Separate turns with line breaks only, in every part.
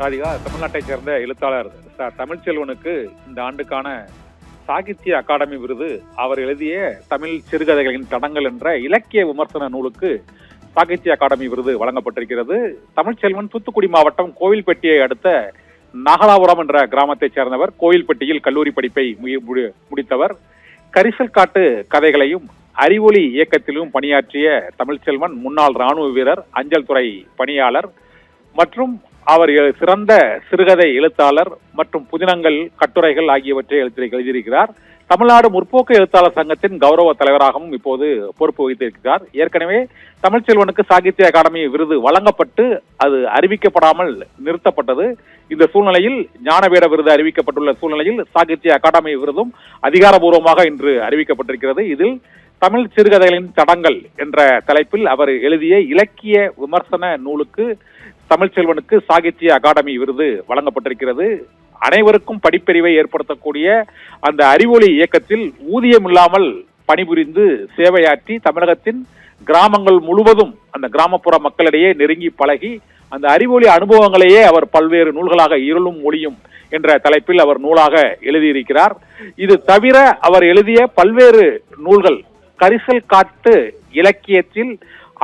ராதிகா தமிழ்நாட்டைச் சேர்ந்த எழுத்தாளர் தமிழ்ச்செல்வனுக்கு இந்த ஆண்டுக்கான சாகித்ய அகாடமி விருது அவர் எழுதிய தமிழ் சிறுகதைகளின் தடங்கள் என்ற இலக்கிய விமர்சன நூலுக்கு சாகித்ய அகாடமி விருது வழங்கப்பட்டிருக்கிறது. தமிழ்ச்செல்வன் தூத்துக்குடி மாவட்டம் கோவில்பட்டியை அடுத்த நாகலாபுரம் என்ற கிராமத்தைச் சேர்ந்தவர். கோவில்பட்டியில் கல்லூரி படிப்பை முடித்தவர். கரிசல் காட்டு கதைகளையும் அறிவொளி இயக்கத்திலும் பணியாற்றிய தமிழ்ச்செல்வன் முன்னாள் ராணுவ வீரர், அஞ்சல் துறை பணியாளர் மற்றும் அவர் சிறந்த சிறுகதை எழுத்தாளர் மற்றும் புதினங்கள், கட்டுரைகள் ஆகியவற்றை எழுதியிருக்கிறார். தமிழ்நாடு முற்போக்கு எழுத்தாளர் சங்கத்தின் கௌரவ தலைவராகவும் இப்போது பொறுப்பு வகித்திருக்கிறார். ஏற்கனவே தமிழ்ச்செல்வனுக்கு சாகித்ய அகாடமி விருது வழங்கப்பட்டு அது அறிவிக்கப்படாமல் நிறுத்தப்பட்டது. இந்த சூழ்நிலையில் ஞானபீட விருது அறிவிக்கப்பட்டுள்ள சூழ்நிலையில் சாகித்ய அகாடமி விருதும் அதிகாரபூர்வமாக இன்று அறிவிக்கப்பட்டிருக்கிறது. இதில் தமிழ் சிறுகதைகளின் தடங்கள் என்ற தலைப்பில் அவர் எழுதிய இலக்கிய விமர்சன நூலுக்கு தமிழ்ச்செல்வனுக்கு சாகித்ய அகாடமி விருது வழங்கப்பட்டிருக்கிறது. அனைவருக்கும் படிப்பறிவை ஏற்படுத்தக்கூடிய அந்த அறிவொளி இயக்கத்தில் ஊதியம் இல்லாமல் பணிபுரிந்து சேவையாற்றி தமிழகத்தின் கிராமங்கள் முழுவதும் அந்த கிராமப்புற மக்களிடையே நெருங்கி பழகி அந்த அறிவொளி அனுபவங்களையே அவர் பல்வேறு நூல்களாக இருளும் ஒளியும் என்ற தலைப்பில் அவர் நூலாக எழுதியிருக்கிறார். இது தவிர அவர் எழுதிய பல்வேறு நூல்கள் கரிசல் காட்டு இலக்கியத்தில்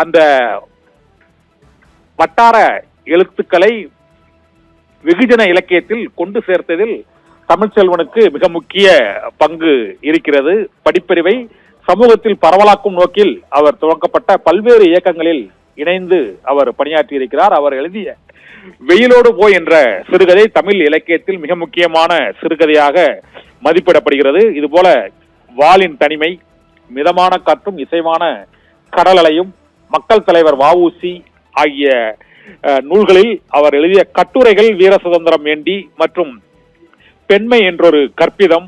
அந்த வட்டார எழுத்துக்களை வெகுஜன இலக்கியத்தில் கொண்டு சேர்த்ததில் தமிழ்ச்செல்வனுக்கு மிக முக்கிய பங்கு இருக்கிறது. படிப்பறிவை சமூகத்தில் பரவலாக்கும் நோக்கில் அவர் துவக்கப்பட்ட பல்வேறு இயக்கங்களில் இணைந்து அவர் பணியாற்றி இருக்கிறார். அவர் எழுதிய வெயிலோடு போய் என்ற சிறுகதை தமிழ் இலக்கியத்தில் மிக முக்கியமான சிறுகதையாக மதிப்பிடப்படுகிறது. இதுபோல வாளின் தனிமை, மிதமான காற்றும் இசைவான கடல் அலையும், மக்கள் தலைவர் வ.உ.சி ஆகிய நூல்களில் அவர் எழுதிய கட்டுரைகள் வீர சுதந்திரம் வேண்டி மற்றும் பெண்மை என்றொரு கற்பிதம்,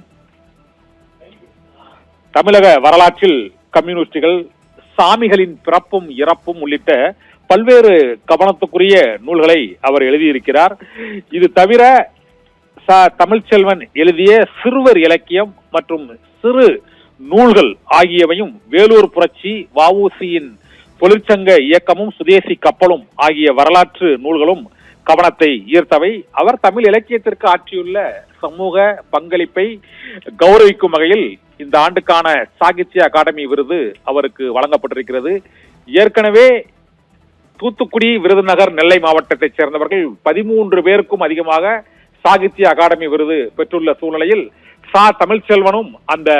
தமிழக வரலாற்றில் கம்யூனிஸ்டுகள், சாமிகளின் பிறப்பும் இறப்பும் உள்ளிட்ட பல்வேறு கவனத்துக்குரிய நூல்களை அவர் எழுதியிருக்கிறார். இது தவிர தமிழ்ச்செல்வன் எழுதிய சிறுவர் இலக்கியம் மற்றும் சிறு நூல்கள் ஆகியவையும் வேலூர் புரட்சி, வ.உ.சியின் தொழிற்சங்க இயக்கமும், சுதேசி கப்பலும் ஆகிய வரலாற்று நூல்களும் கவனத்தை ஈர்த்தவை. அவர் தமிழ் இலக்கியத்திற்கு ஆற்றியுள்ள சமூக பங்களிப்பை கௌரவிக்கும் வகையில் இந்த ஆண்டுக்கான சாகித்ய அகாடமி விருது அவருக்கு வழங்கப்பட்டிருக்கிறது. ஏற்கனவே தூத்துக்குடி, விருதுநகர், நெல்லை மாவட்டத்தைச் சேர்ந்தவர்கள் 13 பேருக்கும் அதிகமாக சாகித்ய அகாடமி விருது பெற்றுள்ள சூழ்நிலையில் தமிழ்ச்செல்வனும் அந்த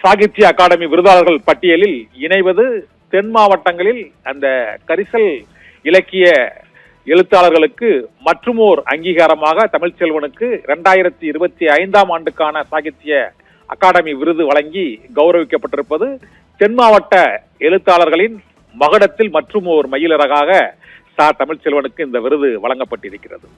சாகித்ய அகாடமி விருதாளர்கள் பட்டியலில் இணைவது தென் மாவட்டங்களில் அந்த கரிசல் இலக்கிய எழுத்தாளர்களுக்கு மற்றுமோர் அங்கீகாரமாக தமிழ்ச்செல்வனுக்கு 2025ஆம் ஆண்டுக்கான சாகித்ய அகாடமி விருது வழங்கி கௌரவிக்கப்பட்டிருப்பது தென் மாவட்ட எழுத்தாளர்களின் மகுடத்தில் மற்றுமோர் மயிலிறகாக தமிழ்ச்செல்வனுக்கு இந்த விருது வழங்கப்பட்டிருக்கிறது.